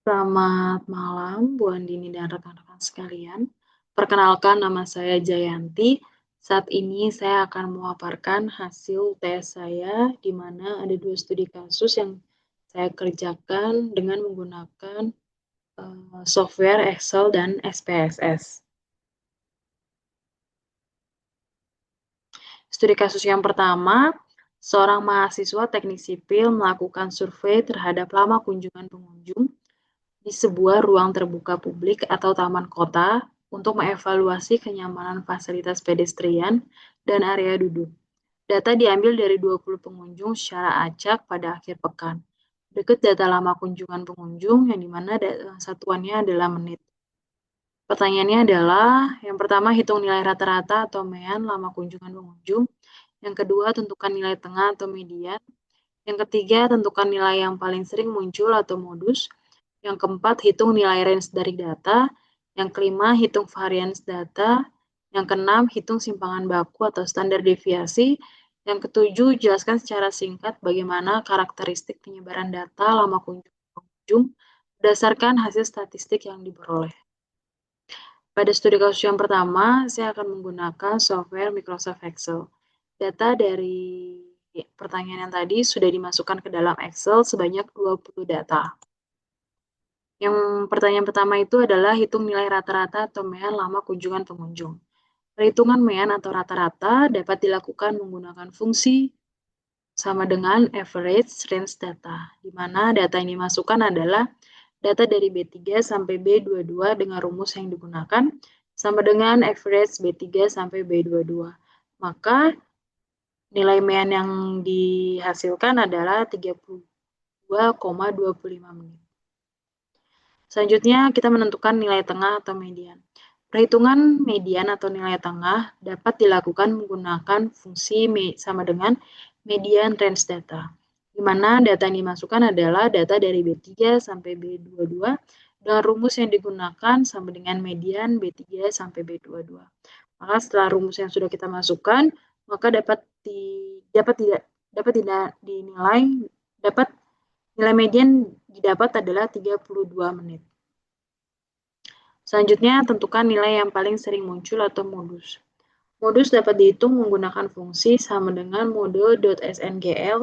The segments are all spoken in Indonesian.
Selamat malam, Bu Andini dan rekan-rekan sekalian. Perkenalkan, nama saya Jayanti. Saat ini saya akan memaparkan hasil UTS saya, di mana ada 2 studi kasus yang saya kerjakan dengan menggunakan software Excel dan SPSS. Studi kasus yang pertama, seorang mahasiswa teknik sipil melakukan survei terhadap lama kunjungan pengunjung di sebuah ruang terbuka publik atau taman kota untuk mengevaluasi kenyamanan fasilitas pedestrian dan area duduk. Data diambil dari 20 pengunjung secara acak pada akhir pekan. Berikut data lama kunjungan pengunjung yang dimana satuannya adalah menit. Pertanyaannya adalah, yang pertama hitung nilai rata-rata atau mean lama kunjungan pengunjung. Yang kedua, tentukan nilai tengah atau median. Yang ketiga, tentukan nilai yang paling sering muncul atau modus. Yang keempat, hitung nilai range dari data. Yang kelima, hitung variance data. Yang keenam, hitung simpangan baku atau standar deviasi. Yang ketujuh, jelaskan secara singkat bagaimana karakteristik penyebaran data lama kunjung berdasarkan hasil statistik yang diperoleh. Pada studi kasus yang pertama, saya akan menggunakan software Microsoft Excel. Data dari pertanyaan yang tadi sudah dimasukkan ke dalam Excel sebanyak 20 data. Yang pertanyaan pertama itu adalah hitung nilai rata-rata atau mean lama kunjungan pengunjung. Perhitungan mean atau rata-rata dapat dilakukan menggunakan fungsi sama dengan average range data, di mana data yang dimasukkan adalah data dari B3 sampai B22 dengan rumus yang digunakan sama dengan average B3 sampai B22. Maka nilai mean yang dihasilkan adalah 32,25 menit. Selanjutnya, kita menentukan nilai tengah atau median. Perhitungan median atau nilai tengah dapat dilakukan menggunakan fungsi sama dengan median range data, di mana data yang dimasukkan adalah data dari B3 sampai B22 dengan rumus yang digunakan sama dengan median B3 sampai B22. Maka setelah rumus yang sudah kita masukkan, maka dapat nilai median didapat adalah 32 menit. Selanjutnya, tentukan nilai yang paling sering muncul atau modus. Modus dapat dihitung menggunakan fungsi sama dengan mode.sngl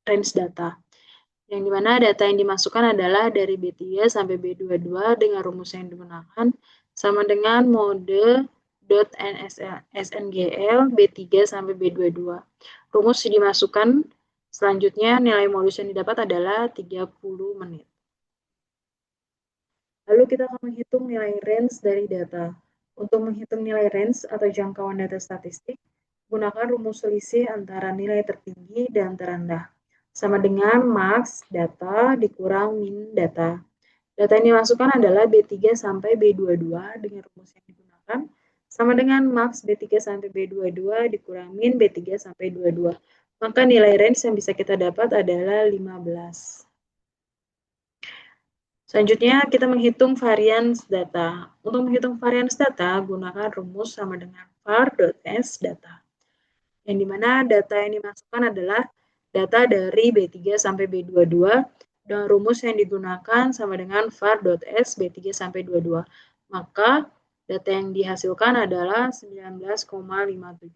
range data, yang dimana data yang dimasukkan adalah dari B3 sampai B22 dengan rumus yang digunakan sama dengan mode.sngl B3 sampai B22. Rumus dimasukkan, selanjutnya nilai modus yang didapat adalah 30 menit. Lalu kita akan menghitung nilai range dari data. Untuk menghitung nilai range atau jangkauan data statistik, gunakan rumus selisih antara nilai tertinggi dan terendah, sama dengan max data dikurang min data. Data yang dimasukkan adalah B3 sampai B22 dengan rumus yang digunakan, sama dengan max B3 sampai B22 dikurang min B3 sampai 22. Maka nilai range yang bisa kita dapat adalah 15. Selanjutnya, kita menghitung variance data. Untuk menghitung variance data, gunakan rumus sama dengan var.s data, yang dimana data yang dimasukkan adalah data dari B3 sampai B22 dengan rumus yang digunakan sama dengan var.s B3 sampai 22. Maka data yang dihasilkan adalah 19,57.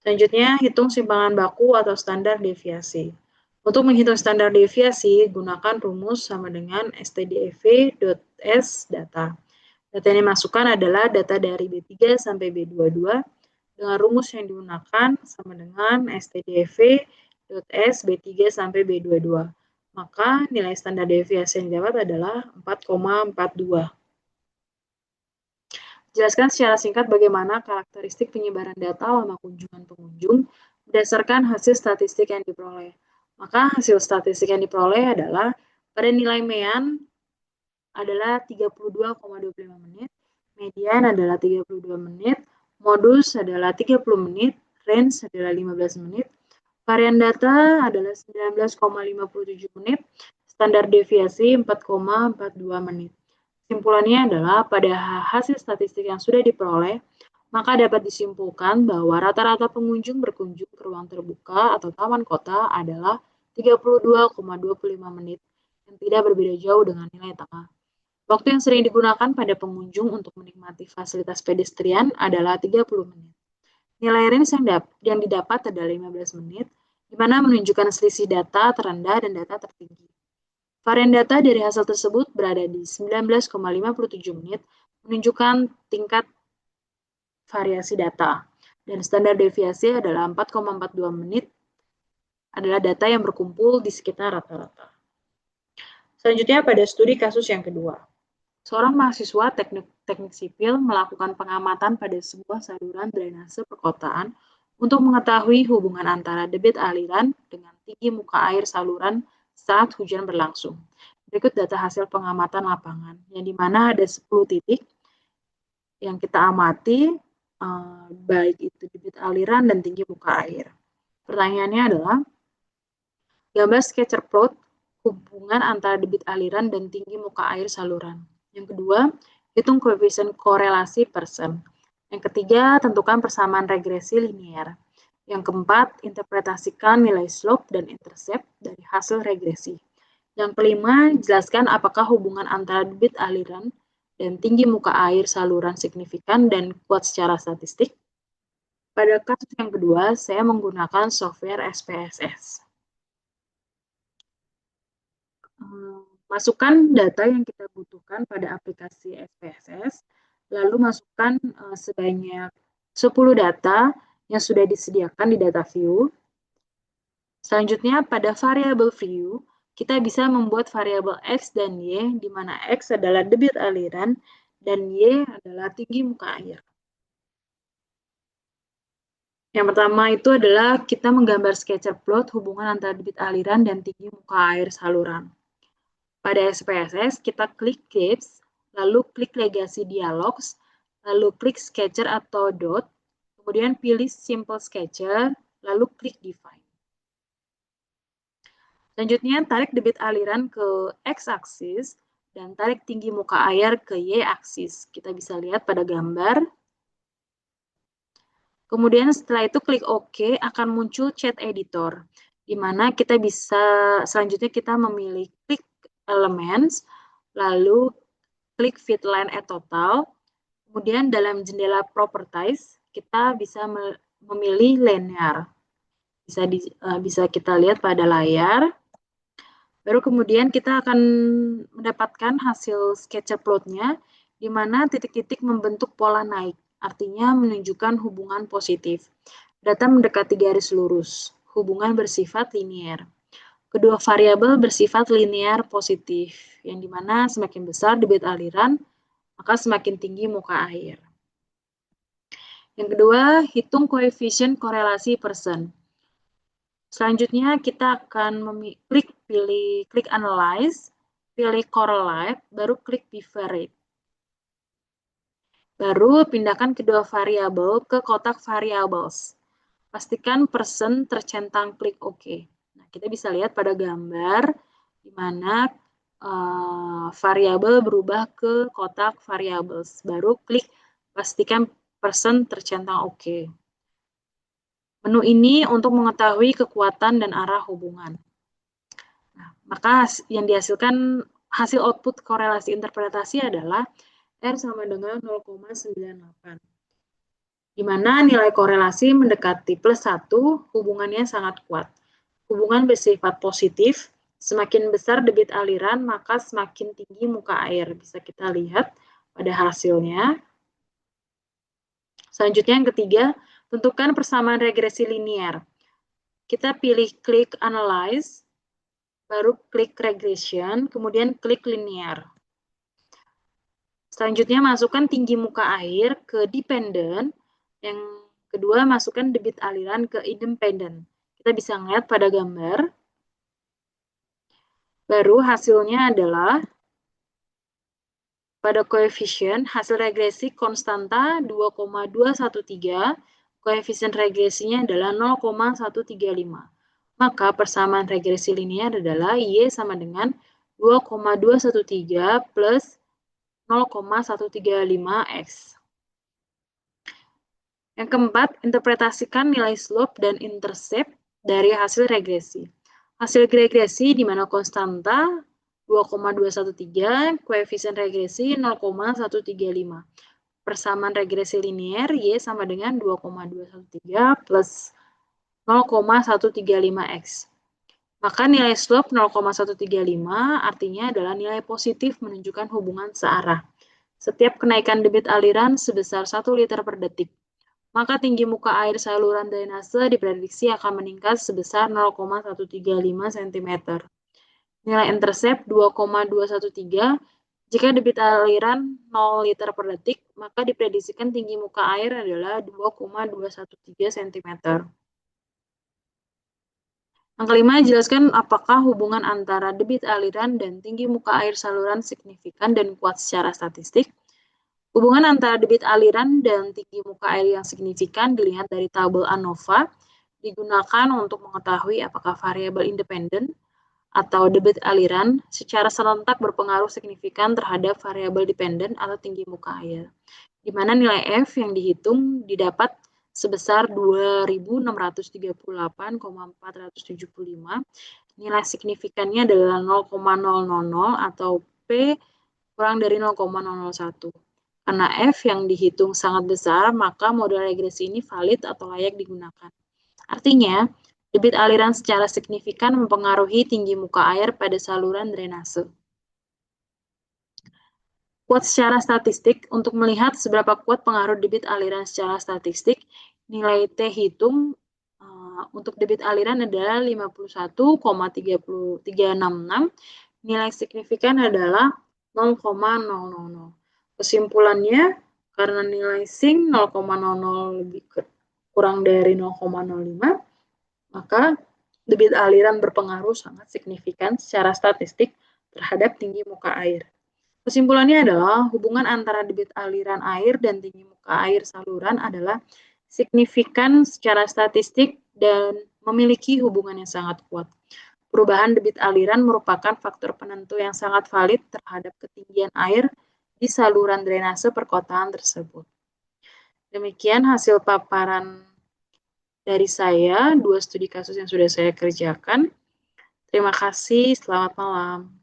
Selanjutnya, hitung simpangan baku atau standar deviasi. Untuk menghitung standar deviasi, gunakan rumus sama dengan stdev.s data. Data yang dimasukkan adalah data dari B3 sampai B22 dengan rumus yang digunakan sama dengan stdev.s B3 sampai B22. Maka nilai standar deviasi yang didapat adalah 4,42. Jelaskan secara singkat bagaimana karakteristik penyebaran data lama kunjungan pengunjung berdasarkan hasil statistik yang diperoleh. Maka hasil statistik yang diperoleh adalah pada nilai mean adalah 32,25 menit, median adalah 32 menit, modus adalah 30 menit, range adalah 15 menit, varian data adalah 19,57 menit, standar deviasi 4,42 menit. Kesimpulannya adalah pada hasil statistik yang sudah diperoleh, maka dapat disimpulkan bahwa rata-rata pengunjung berkunjung ke ruang terbuka atau taman kota adalah 32,25 menit, yang tidak berbeda jauh dengan nilai tengah. Waktu yang sering digunakan pada pengunjung untuk menikmati fasilitas pedestrian adalah 30 menit. Nilai range yang didapat adalah 15 menit, di mana menunjukkan selisih data terendah dan data tertinggi. Varian data dari hasil tersebut berada di 19,57 menit, menunjukkan tingkat variasi data, dan standar deviasi adalah 4,42 menit, adalah data yang berkumpul di sekitar rata-rata. Selanjutnya pada studi kasus yang kedua. Seorang mahasiswa teknik sipil melakukan pengamatan pada sebuah saluran drainase perkotaan untuk mengetahui hubungan antara debit aliran dengan tinggi muka air saluran saat hujan berlangsung. Berikut data hasil pengamatan lapangan, yang dimana ada 10 titik yang kita amati, baik itu debit aliran dan tinggi muka air. Pertanyaannya adalah, gambar sketcher plot hubungan antara debit aliran dan tinggi muka air saluran. Yang kedua, hitung koefisien korelasi persen. Yang ketiga, tentukan persamaan regresi linear. Yang keempat, interpretasikan nilai slope dan intercept dari hasil regresi. Yang kelima, jelaskan apakah hubungan antara debit aliran dan tinggi muka air saluran signifikan dan kuat secara statistik. Pada kasus yang kedua, saya menggunakan software SPSS. Masukkan data yang kita butuhkan pada aplikasi SPSS, lalu masukkan sebanyak 10 data yang sudah disediakan di data view. Selanjutnya, pada variabel view, kita bisa membuat variabel X dan Y, di mana X adalah debit aliran dan Y adalah tinggi muka air. Yang pertama itu adalah kita menggambar sketcher plot hubungan antara debit aliran dan tinggi muka air saluran. Pada SPSS, kita klik Grids, lalu klik Legasi Dialogs, lalu klik Sketcher atau Dot, kemudian pilih Simple Sketcher, lalu klik Define. Selanjutnya, tarik debit aliran ke X-aksis dan tarik tinggi muka air ke Y-aksis. Kita bisa lihat pada gambar. Kemudian setelah itu klik OK, akan muncul chat editor, di mana kita bisa, selanjutnya kita memilih klik Elements, lalu klik Fit Line at Total, kemudian dalam jendela Properties, kita bisa memilih Linear. Bisa kita lihat pada layar. Baru kemudian kita akan mendapatkan hasil sketcher plotnya, di mana titik-titik membentuk pola naik, artinya menunjukkan hubungan positif. Data mendekati garis lurus, hubungan bersifat linear. Kedua variabel bersifat linear positif, yang dimana semakin besar debit aliran, maka semakin tinggi muka air. Yang kedua, hitung koefisien korelasi persen. Selanjutnya kita akan klik Analyze, pilih Correlate, baru klik Bivariate. Baru pindahkan kedua variabel ke kotak variables. Pastikan persen tercentang, klik OK. Nah, kita bisa lihat pada gambar di mana variabel berubah ke kotak variables. Baru klik pastikan persen tercentang OK. Menu ini untuk mengetahui kekuatan dan arah hubungan. Nah, maka yang dihasilkan hasil output korelasi interpretasi adalah R sama dengan 0,98. Di mana nilai korelasi mendekati +1, hubungannya sangat kuat. Hubungan bersifat positif, semakin besar debit aliran, maka semakin tinggi muka air. Bisa kita lihat pada hasilnya. Selanjutnya yang ketiga, tentukan persamaan regresi linear. Kita pilih klik Analyze, baru klik Regression, kemudian klik Linear. Selanjutnya masukkan tinggi muka air ke Dependent. Yang kedua, masukkan debit aliran ke Independent. Kita bisa lihat pada gambar. Baru hasilnya adalah pada koefisien hasil regresi konstanta 2,213, koefisien regresinya adalah 0,135. Maka persamaan regresi linear adalah Y sama dengan 2,213 plus 0,135X. Yang keempat, interpretasikan nilai slope dan intercept dari hasil regresi. Hasil regresi di mana konstanta 2,213, koefisien regresi 0,135. Persamaan regresi linear Y sama dengan 2,213 plus 0,135X. Maka nilai slope 0,135 artinya adalah nilai positif menunjukkan hubungan searah. Setiap kenaikan debit aliran sebesar 1 liter per detik, maka tinggi muka air saluran drainase diprediksi akan meningkat sebesar 0,135 cm. Nilai intercept 2,213. Jika debit aliran 0 liter per detik, maka diprediksikan tinggi muka air adalah 2,213 cm. Yang kelima, jelaskan apakah hubungan antara debit aliran dan tinggi muka air saluran signifikan dan kuat secara statistik. Hubungan antara debit aliran dan tinggi muka air yang signifikan dilihat dari tabel ANOVA, digunakan untuk mengetahui apakah variabel independen atau debit aliran secara serentak berpengaruh signifikan terhadap variabel dependen atau tinggi muka air, di mana nilai F yang dihitung didapat sebesar 2.638,475. Nilai signifikannya adalah 0,000 atau P kurang dari 0,001. Karena F yang dihitung sangat besar, maka model regresi ini valid atau layak digunakan. Artinya, debit aliran secara signifikan mempengaruhi tinggi muka air pada saluran drainase. Kuat secara statistik, untuk melihat seberapa kuat pengaruh debit aliran secara statistik, nilai T hitung untuk debit aliran adalah 51,366, nilai signifikan adalah 0,000. Kesimpulannya, karena nilai sink 0,00 lebih kurang dari 0,05, maka debit aliran berpengaruh sangat signifikan secara statistik terhadap tinggi muka air. Kesimpulannya adalah hubungan antara debit aliran air dan tinggi muka air saluran adalah signifikan secara statistik dan memiliki hubungan yang sangat kuat. Perubahan debit aliran merupakan faktor penentu yang sangat valid terhadap ketinggian air di saluran drainase perkotaan tersebut. Demikian hasil paparan dari saya, 2 studi kasus yang sudah saya kerjakan. Terima kasih, selamat malam.